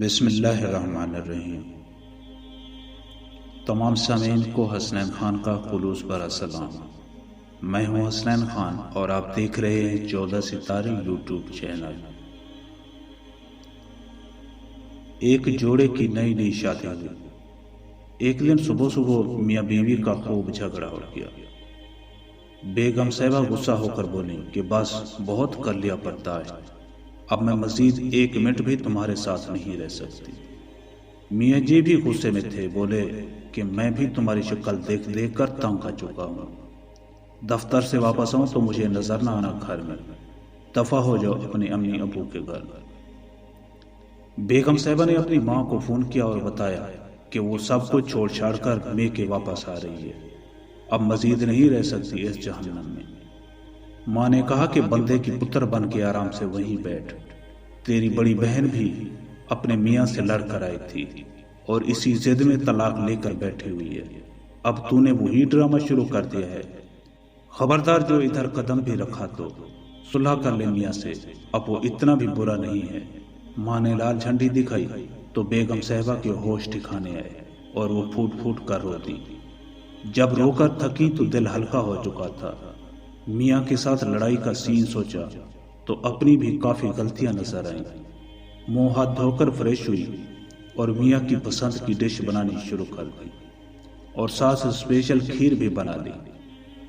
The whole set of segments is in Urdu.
بسم اللہ الرحمن الرحیم۔ تمام سامعین کو حسنین خان کا خلوص بھرا سلام۔ میں ہوں حسنین خان اور آپ دیکھ رہے ہیں 14 ستارے یوٹیوب چینل۔ ایک جوڑے کی نئی شادی ہوئی۔ ایک دن صبح میاں بیوی کا خوب جھگڑا ہو گیا۔ بیگم صاحبہ غصہ ہو کر بولی کہ بس بہت کر لیا برداشت، اب میں مزید 1 منٹ بھی تمہارے ساتھ نہیں رہ سکتی۔ میاں جی بھی غصے میں تھے، بولے کہ میں بھی تمہاری شکل دیکھ کر تنگ آ چکا ہوں۔ دفتر سے واپس آؤں تو مجھے نظر نہ آنا گھر میں، دفع ہو جاؤ اپنے امی ابو کے گھر۔ بیگم صاحبہ نے اپنی ماں کو فون کیا اور بتایا کہ وہ سب کچھ چھوڑ چھاڑ کر میکے واپس آ رہی ہے، اب مزید نہیں رہ سکتی اس جہنم میں۔ ماں نے کہا کہ بندے کی پتر بن کے آرام سے وہیں بیٹھ، تیری بڑی بہن بھی اپنے میاں سے لڑ کر آئی تھی اور اسی ضد میں طلاق لے کر بیٹھی ہوئی ہے، اب تو نے وہی ڈرامہ شروع کر دیا ہے۔ خبردار جو ادھر قدم بھی رکھا تو صلح کر لے میاں سے، اب وہ اتنا بھی برا نہیں ہے۔ ماں نے لال جھنڈی دکھائی تو بیگم صاحبہ کے ہوش ٹھکانے آئے اور وہ پھوٹ پھوٹ کر رو دی۔ جب رو کر تھکی تو دل ہلکا ہو چکا تھا۔ میاں کے ساتھ لڑائی کا سین سوچا تو اپنی بھی کافی غلطیاں نظر آئیں۔ منہ ہاتھ دھو کر فریش ہوئی اور میاں کی پسند کی ڈش بنانی شروع کر دی اور ساتھ اسپیشل کھیر بھی بنا لی۔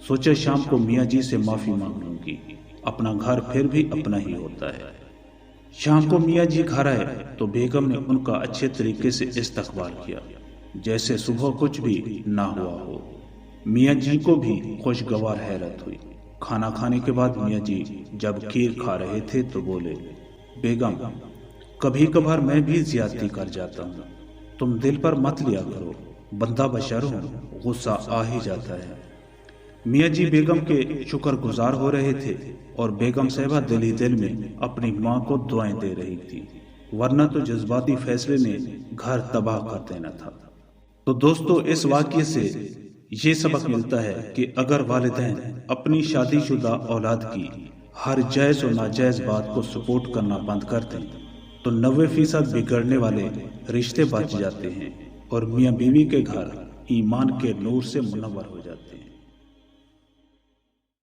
سوچا شام کو میاں جی سے معافی مانگ لوں گی، اپنا گھر پھر بھی اپنا ہی ہوتا ہے۔ شام کو میاں جی گھر آئے تو بیگم نے ان کا اچھے طریقے سے استقبال کیا، جیسے صبح کچھ بھی نہ ہوا ہو۔ میاں جی کو بھی خوشگوار حیرت ہوئی۔ کھانا کھانے کے بعد میاں جی جب کھیر کھا رہے تھے تو بولے، بیگم کبھی کبھار میں بھی زیادتی کر جاتا ہوں، تم دل پر مت لیا کرو، بندہ بشر ہوں، غصہ آ ہی جاتا ہے۔ میاں جی بیگم کے شکر گزار ہو رہے تھے اور بیگم صاحبہ دل ہی دل میں اپنی ماں کو دعائیں دے رہی تھی، ورنہ تو جذباتی فیصلے نے گھر تباہ کر دینا تھا۔ تو دوستو، اس واقعے سے یہ سبق ملتا ہے کہ اگر والدین اپنی شادی شدہ اولاد کی ہر جائز و ناجائز بات کو سپورٹ کرنا بند کر دیں تو 90% بگڑنے والے رشتے بچ جاتے ہیں اور میاں بیوی کے گھر ایمان کے نور سے منور ہو جاتے ہیں۔